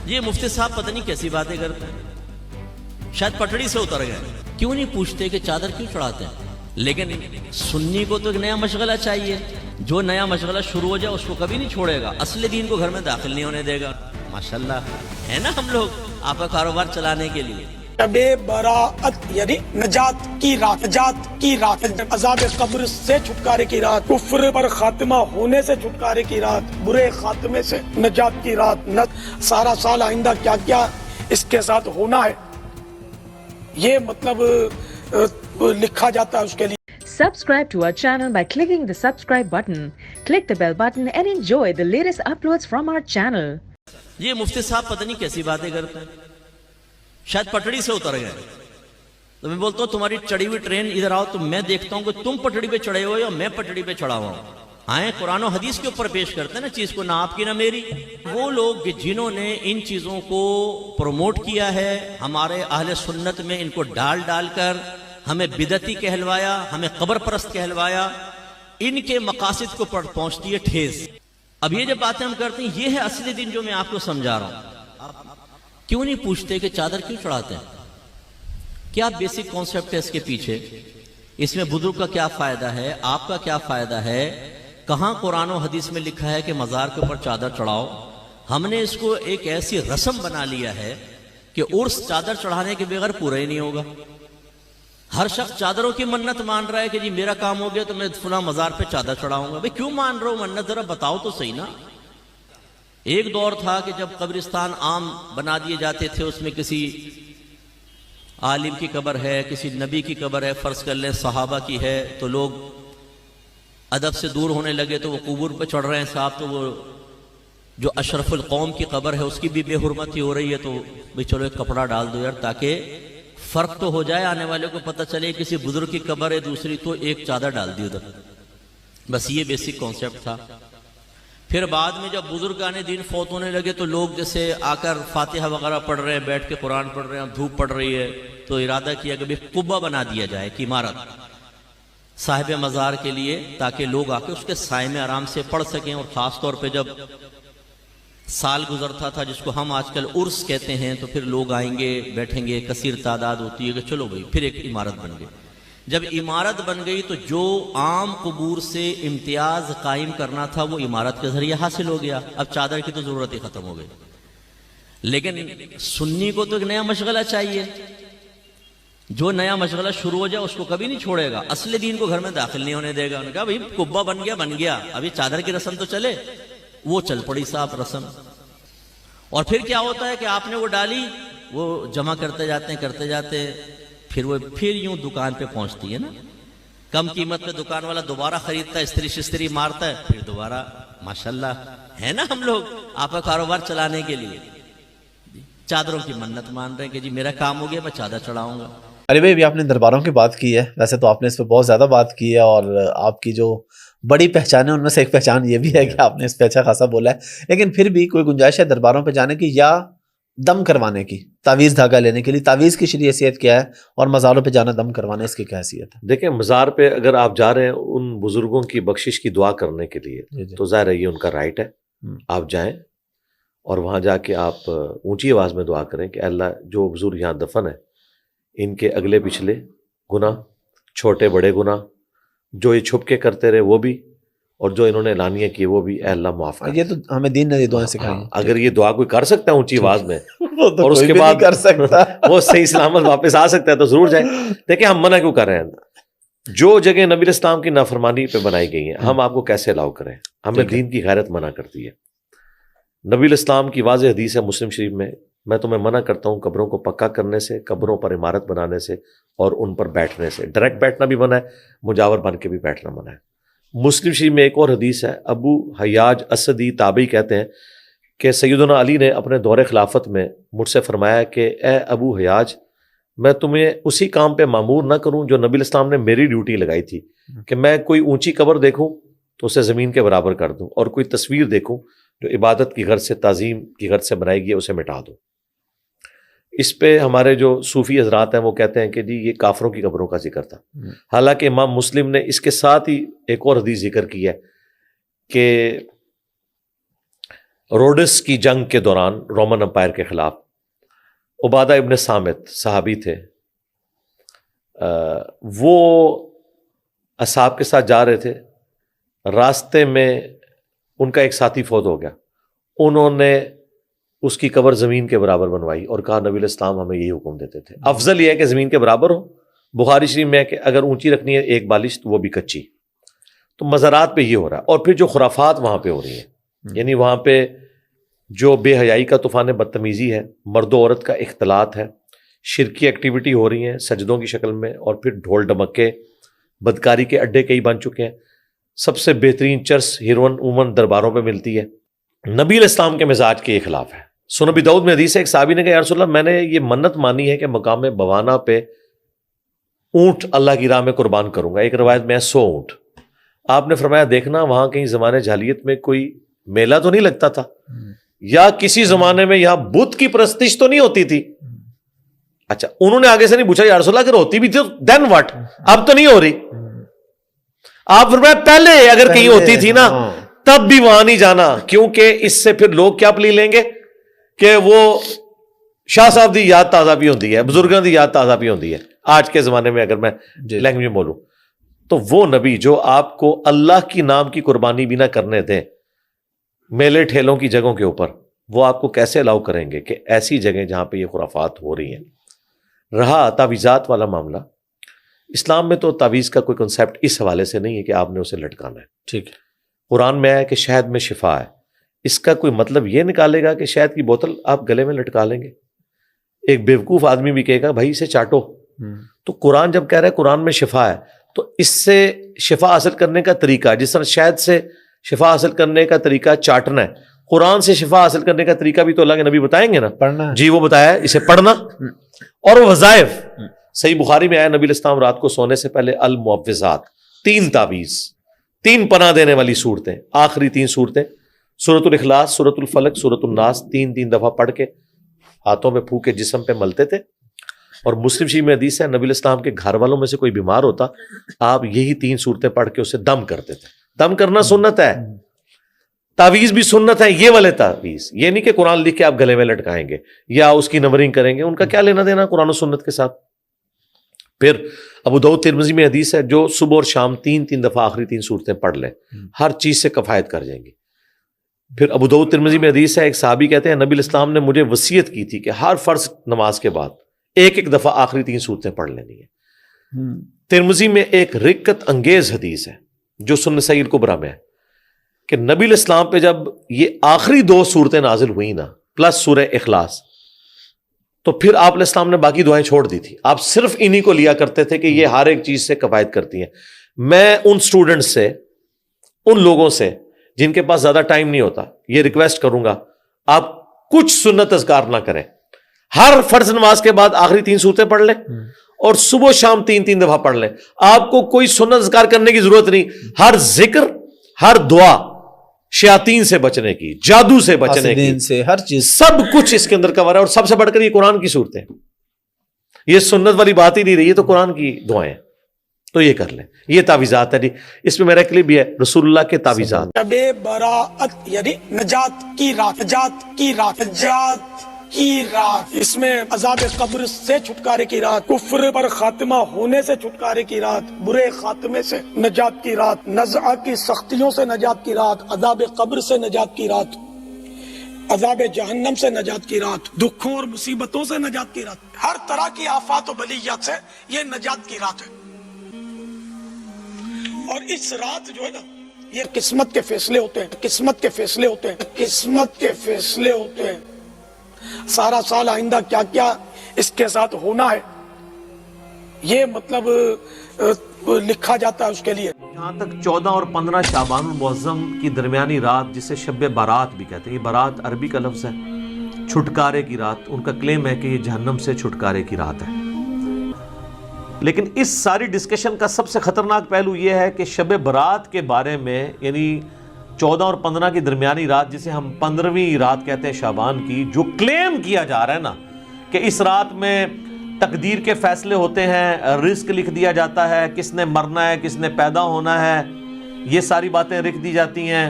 یہ مفتی صاحب پتہ نہیں کیسی باتیں کرتے ہیں، شاید پٹڑی سے اتر گئے. کیوں نہیں پوچھتے کہ چادر کیوں چڑھاتے ہیں؟ لیکن سنی کو تو ایک نیا مشغلہ چاہیے، جو نیا مشغلہ شروع ہو جائے اس کو کبھی نہیں چھوڑے گا، اصل دین کو گھر میں داخل نہیں ہونے دے گا. ماشاءاللہ ہے نا ہم لوگ آپ کا کاروبار چلانے کے لیے. شب براءت یعنی نجات کی رات، عذاب قبر سے چھٹکارے کی رات، کفر پر خاتمہ ہونے سے چھٹکارے کی رات، برے خاتمے سے نجات کی رات. سارا سال آئندہ کیا کیا اس کے ساتھ ہونا ہے یہ مطلب لکھا جاتا ہے اس کے لیے. Subscribe to our channel by clicking the subscribe button. Click the bell button and enjoy the latest uploads from our channel. یہ مفتی صاحب پتہ نہیں کیسی باتیں کرتے ہیں، شاید پٹڑی سے اتر گئے. تو میں بولتا ہوں تمہاری چڑھی ہوئی ٹرین ادھر آؤ تو میں دیکھتا ہوں کہ تم پٹڑی پہ چڑھے ہوئے اور میں پٹڑی پہ چڑھا ہوا ہوں. آئیں قرآن و حدیث کے اوپر پیش کرتے ہیں نا چیز کو، نہ آپ کی نہ میری. وہ لوگ جنہوں نے ان چیزوں کو پروموٹ کیا ہے، ہمارے اہل سنت میں ان کو ڈال ڈال کر ہمیں بدعتی کہلوایا، ہمیں قبر پرست کہلوایا، ان کے مقاصد کو پہنچتی ہے ٹھیس. اب یہ جب باتیں ہم کرتے ہیں یہ ہے اصلی دین جو میں آپ کو سمجھا رہا ہوں. کیوں نہیں پوچھتے کہ چادر کیوں چڑھاتے ہیں؟ کیا بیسک کانسیپٹ ہے اس کے پیچھے؟ اس میں بزرگ کا کیا فائدہ ہے، آپ کا کیا فائدہ ہے؟ کہاں قرآن و حدیث میں لکھا ہے کہ مزار کے اوپر چادر چڑھاؤ؟ ہم نے اس کو ایک ایسی رسم بنا لیا ہے کہ عرس چادر چڑھانے کے بغیر پورا ہی نہیں ہوگا. ہر شخص چادروں کی منت مان رہا ہے کہ جی میرا کام ہو گیا تو میں فلاں مزار پہ چادر چڑھاؤں گا. بھئی کیوں مان رہا ہوں منت؟ ذرا بتاؤ تو صحیح نا. ایک دور تھا کہ جب قبرستان عام بنا دیے جاتے تھے، اس میں کسی عالم کی قبر ہے، کسی نبی کی قبر ہے، فرض کر لیں صحابہ کی ہے، تو لوگ ادب سے دور ہونے لگے تو وہ قبور پہ چڑھ رہے ہیں صاحب، تو وہ جو اشرف القوم کی قبر ہے اس کی بھی بے حرمتی ہو رہی ہے، تو بھئی چلو ایک کپڑا ڈال دو یار تاکہ فرق تو ہو جائے، آنے والے کو پتہ چلے کسی بزرگ کی قبر ہے دوسری تو ایک چادر ڈال دی ادھر. بس یہ بیسک کانسیپٹ تھا. پھر بعد میں جب بزرگان دین فوت ہونے لگے تو لوگ جیسے آ کر فاتحہ وغیرہ پڑھ رہے ہیں، بیٹھ کے قرآن پڑھ رہے ہیں، دھوپ پڑ رہی ہے، تو ارادہ کیا کہ قبہ بنا دیا جائے کہ عمارت صاحب مزار کے لیے، تاکہ لوگ آ کے اس کے سائے میں آرام سے پڑھ سکیں. اور خاص طور پہ جب سال گزرتا تھا جس کو ہم آج کل عرس کہتے ہیں، تو پھر لوگ آئیں گے، بیٹھیں گے، کثیر تعداد ہوتی ہے کہ چلو بھئی پھر ایک عمارت بن گئی. جب عمارت بن گئی تو جو عام قبور سے امتیاز قائم کرنا تھا وہ عمارت کے ذریعے حاصل ہو گیا. اب چادر کی تو ضرورت ہی ختم ہو گئی. لیکن سنی کو تو ایک نیا مشغلہ چاہیے، جو نیا مشغلہ شروع ہو جائے اس کو کبھی نہیں چھوڑے گا، اصل دین کو گھر میں داخل نہیں ہونے دے گا. انہوں نے کہا بھئی قبہ بن گیا، ابھی چادر کی رسم تو چلے. وہ چل پڑی صاحب رسم. اور پھر کیا ہوتا ہے کہ آپ نے وہ ڈالی، وہ جمع کرتے جاتے پھر وہ پھر یوں دکان پہ پہنچتی ہے نا، کم قیمت پہ دکان والا دوبارہ خریدتا ہے، استری شستری مارتا ہے، پھر دوبارہ. ماشاءاللہ ہے نا ہم لوگ آپ کا کاروبار چلانے کے لیے چادروں کی منت مان رہے ہیں کہ جی میرا کام ہو گیا میں چادر چڑھاؤں گا. علی بھائی ابھی آپ نے درباروں کی بات کی ہے، ویسے تو آپ نے اس پہ بہت زیادہ بات کی ہے، اور آپ کی جو بڑی پہچان ہے ان میں سے ایک پہچان یہ بھی ہے کہ آپ نے اس پہ اچھا خاصا بولا ہے، لیکن پھر بھی کوئی گنجائش ہے درباروں پہ جانے کی یا دم کروانے کی، تعویذ دھاگا لینے کے لیے تعویذ کی شرعی حیثیت کیا ہے، اور مزاروں پہ جانا دم کروانے اس کی کیا حیثیت ہے؟ دیکھیں مزار پہ اگر آپ جا رہے ہیں ان بزرگوں کی بخشش کی دعا کرنے کے لیے تو ظاہر ہے یہ ان کا رائٹ ہے، آپ جائیں اور وہاں جا کے آپ اونچی آواز میں دعا کریں کہ اللہ جو بزرگ یہاں دفن ہے ان کے اگلے پچھلے گناہ، چھوٹے بڑے گناہ جو یہ چھپ کے کرتے رہے وہ بھی، اور جو انہوں نے اعلانیہ کی وہ بھی، اے اللہ معاف کر. یہ تو ہمیں دین نے یہ دعائیں سکھائی ہیں. اگر یہ دعا کوئی کر سکتا ہے اونچی آواز میں اور اس کے بعد کر سکتا وہ صحیح سلامت واپس آ سکتا ہے تو ضرور جائیں. دیکھیں ہم منع کیوں کر رہے ہیں؟ جو جگہ نبی اسلام کی نافرمانی پہ بنائی گئی ہیں ہم آپ کو کیسے الاؤ کریں؟ ہمیں دین کی غیرت منع کرتی ہے. نبی الاسلام کی واضح حدیث ہے مسلم شریف میں تمہیں منع کرتا ہوں قبروں کو پکا کرنے سے، قبروں پر عمارت بنانے سے، اور ان پر بیٹھنے سے. ڈائریکٹ بیٹھنا بھی منع ہے، مجاور بن کے بھی بیٹھنا منع ہے. مسلم شریف میں ایک اور حدیث ہے، ابو حیاج اسدی تابعی کہتے ہیں کہ سیدنا علی نے اپنے دور خلافت میں مجھ سے فرمایا کہ اے ابو حیاج، میں تمہیں اسی کام پہ مامور نہ کروں جو نبی الاسلام نے میری ڈیوٹی لگائی تھی، کہ میں کوئی اونچی قبر دیکھوں تو اسے زمین کے برابر کر دوں، اور کوئی تصویر دیکھوں جو عبادت کی غرض سے، تعظیم کی غرض سے بنائی گئی ہے اسے مٹا دوں. اس پہ ہمارے جو صوفی حضرات ہیں وہ کہتے ہیں کہ جی یہ کافروں کی قبروں کا ذکر تھا. حالانکہ امام مسلم نے اس کے ساتھ ہی ایک اور حدیث ذکر کی ہے کہ روڈس کی جنگ کے دوران رومن امپائر کے خلاف عبادہ ابن صامت صحابی تھے، وہ اصحاب کے ساتھ جا رہے تھے، راستے میں ان کا ایک ساتھی فوت ہو گیا، انہوں نے اس کی قبر زمین کے برابر بنوائی اور کہا نبی علیہ السلام ہمیں یہی حکم دیتے تھے، افضل یہ ہے کہ زمین کے برابر ہو۔ بخاری شریف میں ہے کہ اگر اونچی رکھنی ہے ایک بالش تو وہ بھی کچی۔ تو مزارات پہ یہ ہو رہا ہے، اور پھر جو خرافات وہاں پہ ہو رہی ہیں، یعنی وہاں پہ جو بے حیائی کا طوفان بدتمیزی ہے، مرد و عورت کا اختلاط ہے، شرکی ایکٹیویٹی ہو رہی ہیں سجدوں کی شکل میں، اور پھر ڈھول ڈمکے بدکاری کے اڈے کئی بن چکے ہیں۔ سب سے بہترین چرس ہیروئن عموماً درباروں پہ ملتی ہے۔ نبی علیہ السلام کے مزاج کے خلاف ہے۔ سنن ابی داؤد میں حدیث ہے، ایک صحابی نے کہا یا رسول اللہ میں نے یہ منت مانی ہے کہ مقام بوانا پہ اونٹ اللہ کی راہ میں قربان کروں گا، ایک روایت میں 100 اونٹ۔ آپ نے فرمایا دیکھنا وہاں کہیں زمانے جاہلیت میں کوئی میلہ تو نہیں لگتا تھا، یا کسی زمانے میں یہاں بت کی پرستش تو نہیں ہوتی تھی؟ اچھا، انہوں نے آگے سے نہیں پوچھا یا رسول اللہ اگر ہوتی بھی تھی تو دین واٹ، اب تو نہیں ہو رہی۔ آپ فرمایا پہلے اگر کہیں ہوتی تھی نا تب بھی وہاں نہیں جانا، کیونکہ اس سے پھر لوگ کیا پلی لیں گے کہ وہ شاہ صاحب دی یاد تازہ بھی ہوتی ہے، بزرگوں دی یاد تازہ بھی ہوتی ہے۔ آج کے زمانے میں اگر میں لینگویج میں بولوں تو وہ نبی جو آپ کو اللہ کی نام کی قربانی بھی نہ کرنے دیں میلے ٹھیلوں کی جگہوں کے اوپر، وہ آپ کو کیسے الاؤ کریں گے کہ ایسی جگہیں جہاں پہ یہ خرافات ہو رہی ہیں۔ رہا تعویذات والا معاملہ، اسلام میں تو تعویذ کا کوئی کنسیپٹ اس حوالے سے نہیں ہے کہ آپ نے اسے لٹکانا ہے۔ ٹھیک ہے، قرآن میں ہے کہ شہد میں شفا ہے، اس کا کوئی مطلب یہ نکالے گا کہ شہد کی بوتل آپ گلے میں لٹکا لیں گے؟ ایک بیوقوف آدمی بھی کہے گا بھائی اسے چاٹو۔ تو قرآن جب کہہ رہا ہے قرآن میں شفا ہے، تو اس سے شفا حاصل کرنے کا طریقہ، جس طرح شہد سے شفا حاصل کرنے کا طریقہ چاٹنا ہے، قرآن سے شفا حاصل کرنے کا طریقہ بھی تو اللہ کے نبی بتائیں گے نا، پڑھنا جی وہ بتایا اسے پڑھنا اور وظائف۔ صحیح بخاری میں آیا نبی علیہ السلام رات کو سونے سے پہلے المعوذات، 3 تعویذ، 3 پناہ دینے والی صورتیں، آخری 3 صورتیں سورۃ الاخلاص، سورۃ الفلق، سورۃ الناس 3 دفعہ پڑھ کے ہاتھوں میں پھونکے جسم پہ ملتے تھے۔ اور مسلم شریف میں حدیث ہے نبی علیہ السلام کے گھر والوں میں سے کوئی بیمار ہوتا آپ یہی 3 صورتیں پڑھ کے اسے دم کرتے تھے۔ دم کرنا سنت ہے، تعویذ بھی سنت ہے، یہ والے تعویذ، یہ نہیں کہ قرآن لکھ کے آپ گلے میں لٹکائیں گے یا اس کی نمبرنگ کریں گے، ان کا کیا لینا دینا قرآن و سنت کے ساتھ۔ پھر ابو داؤد ترمذی میں حدیث ہے جو صبح اور شام 3 دفعہ آخری 3 صورتیں پڑھ لیں ہر چیز سے کفایت کر جائیں گی۔ پھر ابو داؤد ترمذی میں حدیث ہے ایک صحابی کہتے ہیں نبی علیہ السلام نے مجھے وصیت کی تھی کہ ہر فرض نماز کے بعد 1 دفعہ آخری 3 صورتیں پڑھ لینی ہے۔ ترمذی میں ایک رقت انگیز حدیث ہے جو سنن سعید الکبریٰ میں ہے کہ نبی علیہ السلام پہ جب یہ آخری 2 صورتیں نازل ہوئی نا پلس سورہ اخلاص، تو پھر آپ علیہ السلام نے باقی دعائیں چھوڑ دی تھی، آپ صرف انہی کو لیا کرتے تھے کہ یہ ہر ایک چیز سے کفایت کرتی ہیں۔ میں ان سٹوڈنٹس سے، ان لوگوں سے جن کے پاس زیادہ ٹائم نہیں ہوتا، یہ ریکویسٹ کروں گا آپ کچھ سنت اذکار نہ کریں، ہر فرض نماز کے بعد آخری 3 صورتیں پڑھ لیں اور صبح و شام 3 دفعہ پڑھ لیں۔ آپ کو کوئی سنت اذکار کرنے کی ضرورت نہیں، ہر ذکر، ہر دعا، شیاطین سے بچنے کی، جادو سے بچنے کی، سے ہر چیز، سب کچھ اس کے اندر کور ہے، اور سب سے بڑھ کر یہ قرآن کی صورتیں، یہ سنت والی بات ہی نہیں رہی، یہ تو قرآن کی دعائیں، تو یہ کر لیں۔ یہ تعویذات ہے جی، اس میں میرا کلپ بھی ہے رسول اللہ کے تعویذات۔ شب براءت یعنی نجات کی رات، نجات کی رات، نجات کی رات، اس میں عذاب قبر سے چھٹکارے کی رات، کفر پر خاتمہ ہونے سے چھٹکارے کی رات، برے خاتمے سے نجات کی رات، نزع کی سختیوں سے نجات کی رات، عذاب قبر سے نجات کی رات، عذاب جہنم سے نجات کی رات، دکھوں اور مصیبتوں سے نجات کی رات، ہر طرح کی آفات و بلیات سے یہ نجات کی رات ہے۔ اور اس رات جو ہے نا، یہ قسمت کے فیصلے ہوتے ہیں، قسمت کے فیصلے ہوتے ہیں، قسمت کے فیصلے ہوتے ہیں۔ سارا سال آئندہ کیا کیا اس کے ساتھ ہونا ہے یہ مطلب لکھا جاتا ہے اس کے لیے۔ یہاں تک 14 اور 15 شعبان المعظم کی درمیانی رات جسے شب بارات بھی کہتے ہیں، یہ بارات عربی کا لفظ ہے، چھٹکارے کی رات۔ ان کا کلیم ہے کہ یہ جہنم سے چھٹکارے کی رات ہے۔ لیکن اس ساری ڈسکشن کا سب سے خطرناک پہلو یہ ہے کہ شب برات کے بارے میں، یعنی 14 اور 15 کی درمیانی رات جسے ہم 15ویں رات کہتے ہیں شعبان کی، جو کلیم کیا جا رہا ہے نا کہ اس رات میں تقدیر کے فیصلے ہوتے ہیں، رزق لکھ دیا جاتا ہے، کس نے مرنا ہے، کس نے پیدا ہونا ہے، یہ ساری باتیں لکھ دی جاتی ہیں۔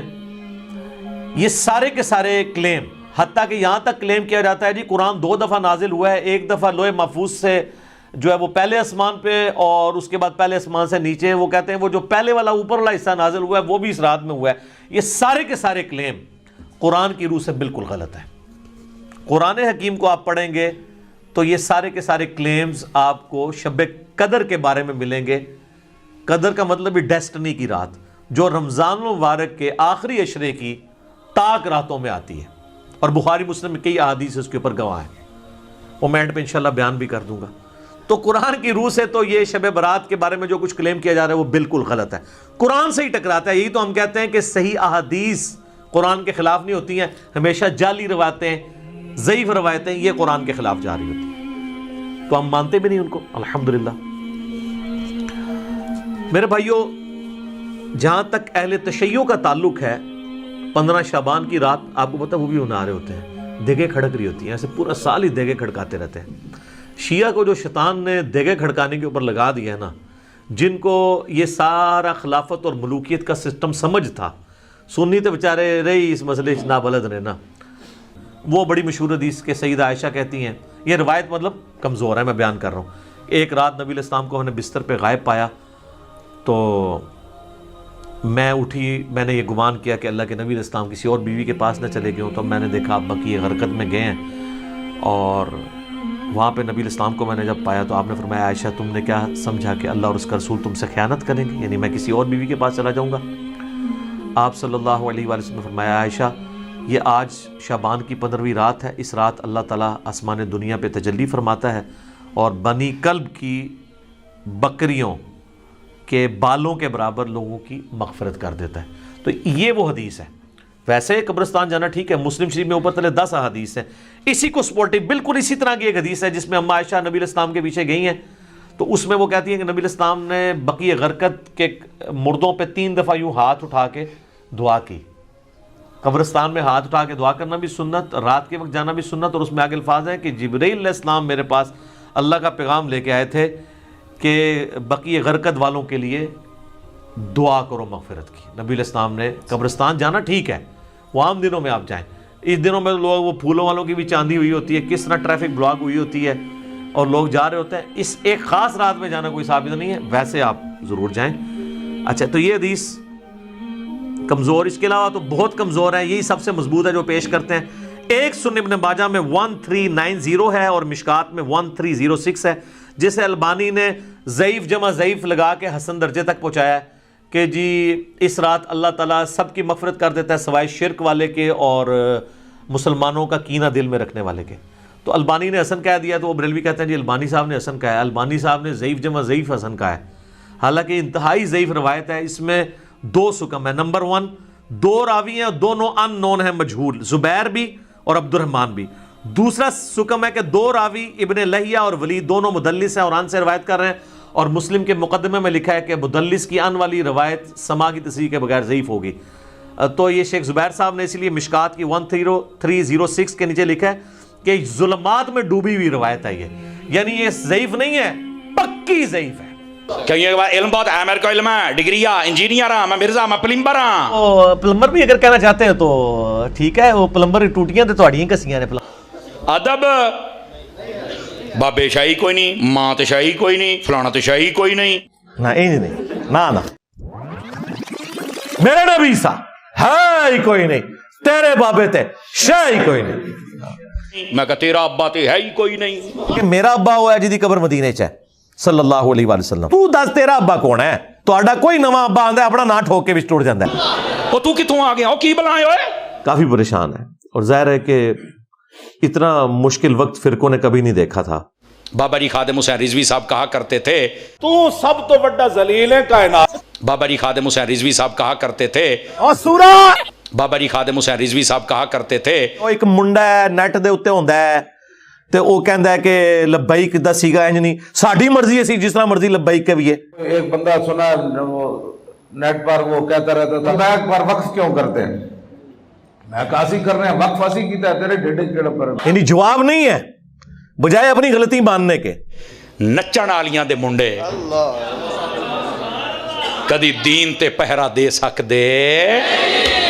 یہ سارے کے سارے کلیم، حتیٰ کہ یہاں تک کلیم کیا جاتا ہے جی قرآن 2 دفعہ نازل ہوا ہے، ایک دفعہ لوح محفوظ سے جو ہے وہ پہلے آسمان پہ، اور اس کے بعد پہلے آسمان سے نیچے، وہ کہتے ہیں وہ جو پہلے والا اوپر والا حصہ نازل ہوا ہے وہ بھی اس رات میں ہوا ہے. یہ سارے کے سارے کلیم قرآن کی روح سے بالکل غلط ہے. قرآن حکیم کو آپ پڑھیں گے تو یہ سارے کے سارے کلیمز آپ کو شب قدر کے بارے میں ملیں گے. قدر کا مطلب بھی ڈیسٹنی کی رات، جو رمضان المبارک کے آخری عشرے کی تاک راتوں میں آتی ہے، اور بخاری مسلم میں کئی احادیث اس کے اوپر گواہ ہیں، وہ میں اینڈ پہ انشاءاللہ بیان بھی کر دوں گا. تو قرآن کی روح سے تو یہ شب برات کے بارے میں جو کچھ کلیم کیا جا رہا ہے وہ بالکل غلط ہے، قرآن سے ہی ٹکراتا ہے. یہی تو ہم کہتے ہیں کہ صحیح احادیث قرآن کے خلاف نہیں ہوتی ہیں، ہمیشہ جعلی روایتیں، ضعیف روایتیں یہ قرآن کے خلاف جا رہی ہوتی ہیں، تو ہم مانتے بھی نہیں ان کو الحمدللہ. میرے بھائیوں، جہاں تک اہل تشیع کا تعلق ہے، 15 شعبان کی رات آپ کو پتہ وہ بھی انا رہے ہوتے ہیں، دیگیں کھڑک رہی ہوتی ہیں، ایسے پورا سال ہی دیگیں کھڑکاتے رہتے ہیں. شیعہ کو جو شیطان نے دیگیں کھڑکانے کے اوپر لگا دیا ہے نا، جن کو یہ سارا خلافت اور ملوکیت کا سسٹم سمجھ تھا، سنی تو بیچارے رہی اس مسئلے سے نابلد رہے نا. وہ بڑی مشہور حدیث کے سیدہ عائشہ کہتی ہیں، یہ روایت مطلب کمزور ہے، میں بیان کر رہا ہوں. ایک رات نبی علیہ السلام کو ہم نے بستر پہ غائب پایا، تو میں اٹھی، میں نے یہ گمان کیا کہ اللہ کے نبی علیہ السلام کسی اور بیوی کے پاس نہ چلے گئے ہوں. تو میں نے دیکھا آپ بقیع غرقد میں گئے ہیں، اور وہاں پہ نبی علیہ السلام کو میں نے جب پایا تو آپ نے فرمایا عائشہ تم نے کیا سمجھا کہ اللہ اور اس کا رسول تم سے خیانت کریں گے، یعنی میں کسی اور بیوی کے پاس چلا جاؤں گا. آپ صلی اللہ علیہ وآلہ وسلم نے فرمایا عائشہ یہ آج شعبان کی 15ویں رات ہے، اس رات اللہ تعالیٰ آسمان دنیا پہ تجلی فرماتا ہے اور بنی کلب کی بکریوں کے بالوں کے برابر لوگوں کی مغفرت کر دیتا ہے. تو یہ وہ حدیث ہے. ویسے قبرستان جانا ٹھیک ہے، مسلم شریف میں اوپر تلے 10 احادیث ہیں، اسی کو سپورٹی بالکل اسی طرح کی ایک حدیث ہے جس میں اما عائشہ نبی علیہ السلام کے پیچھے گئی ہیں، تو اس میں وہ کہتی ہیں کہ نبی علیہ السلام نے بقیع غرقد کے مردوں پہ 3 دفعہ یوں ہاتھ اٹھا کے دعا کی. قبرستان میں ہاتھ اٹھا کے دعا کرنا بھی سنت، رات کے وقت جانا بھی سنت، اور اس میں آگے الفاظ ہیں کہ جبرائیل علیہ السلام میرے پاس اللہ کا پیغام لے کے آئے تھے کہ بقیع غرقد والوں کے لیے دعا کرو مغفرت کی. نبی علیہ السلام نے قبرستان جانا ٹھیک ہے، وہ عام دنوں میں آپ جائیں، اس دنوں میں لوگ وہ پھولوں والوں کی بھی چاندی ہوئی ہوتی ہے، کس طرح ٹریفک بلاک ہوئی ہوتی ہے اور لوگ جا رہے ہوتے ہیں، اس ایک خاص رات میں جانا کوئی ثابت نہیں ہے، ویسے آپ ضرور جائیں. اچھا، تو یہ حدیث کمزور، اس کے علاوہ تو بہت کمزور ہے، یہی سب سے مضبوط ہے جو پیش کرتے ہیں. ایک سنن ابن ماجہ میں 1390 ہے اور مشکات میں 1306 ہے، جسے البانی نے ضعیف جمع ضعیف لگا کے حسن درجے تک پہنچایا ہے کہ جی اس رات اللہ تعالیٰ سب کی مغفرت کر دیتا ہے سوائے شرک والے کے اور مسلمانوں کا کینہ دل میں رکھنے والے کے. تو البانی نے حسن کہہ دیا، تو وہ بریلوی کہتے ہیں جی البانی صاحب نے حسن کہا ہے. البانی صاحب نے ضعیف جمع ضعیف حسن کہا ہے، حالانکہ انتہائی ضعیف روایت ہے. اس میں 2 سکم ہے. نمبر 1، 2 راوی ہیں، دونوں ان نون ہیں، مجہول، زبیر بھی اور عبد الرحمن بھی. دوسرا سکم ہے کہ 2 راوی ابن لہیہ اور ولید دونوں مدلس ہیں اور ان سے روایت کر رہے ہیں، اور مسلم کے مقدمے میں لکھا ہے کہ مدلس کی ان والی روایت سما کی تصریح کے بغیر ضعیف ہوگی. تو یہ شیخ زبیر صاحب نے اسی لیے مشکات کی 1306 کے نیچے لکھا ہے کہ ظلمات میں ڈوبی ہوئی روایت ہے، یعنی یہ ضعیف نہیں ہے، پکی ضعیف ہے. علم بہت ہے، میرے کو علم ہے، ڈگری انجینئر ہاں، میں مرزا، میں پلمبر ہاں. پلمبر بھی اگر کہنا چاہتے ہیں تو ٹھیک ہے، وہ پلمبر ٹوٹیاں تو تہاڈیاں کسیاں نے. ادب بابے شاہی کوئی نہیں، ماں تے شاہی کوئی نہیں، فلانا تے شاہی کوئی نہیں. نہ نہیں، نہ میرے نبی سا ہے ہی کوئی نہیں، تیرے بابے تے شاہ ہی کوئی نہیں. میں کہ تیرا ابا تے ہے ہی کوئی نہیں، کہ میرا ابا ہوا ہے جی دی قبر مدینے چ ہے صلی اللہ علیہ وآلہ وسلم. تو دس تیرا ابا کون ہے؟ تہاڈا کوئی نواں ابا آندا ہے اپنا نا ٹھوک کے وچ ٹوٹ جاندا ہے. او تو کتھوں آ گیا، او کی بلائے ہوئے؟ کافی پریشان ہے، اور ظاہر ہے کہ اتنا مشکل وقت فرقوں نے کبھی نہیں دیکھا تھا. بابا جی خادم حسین رضوی صاحب کہا کرتے تھے تو سب تو بڑا ذلیل ہے کائنات. بابا جی خادم حسین رضوی صاحب کہا کرتے تھے اور سورا بابا جی خادم حسین رضوی صاحب کہا کرتے تھے وہ ایک منڈا ہے نیٹ دے اوتے ہوندا ہے تے او کہندا ہے کہ لبیک دسی گا انج نہیں، ساڈی مرضی ہے، جس طرح مرضی لبیک کے بھی ہے. ایک بندہ سنا نیٹ پر وہ کہتا رہتا تھا بیک پر وقف کیوں کرتے ہیں؟ میں کاسی کر رہے ہیں، وقف اسی کیتا ہے تیرے ڈیڈے کیڑا پر. یعنی جواب نہیں ہے بجائے اپنی غلطی ماننے کے. نچن والیاں دے منڈے کدی دین تے پہرا دے سکدے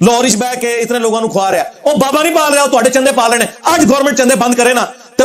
ਲਾਹੌਰ 'ਚ ਬਹਿ ਕੇ ਇਤਨੇ ਲੋਕਾਂ ਨੂੰ ਖਵਾ ਰਿਹਾ, ਉਹ ਬਾਬਾ ਨਹੀਂ ਪਾਲ ਰਿਹਾ, ਉਹ ਤੁਹਾਡੇ ਚੰਦੇ ਪਾ ਲੈਣੇ। ਅੱਜ ਗਵਰਨਮੈਂਟ ਚੰਦੇ ਬੰਦ ਕਰੇ ਨਾ ਤੇ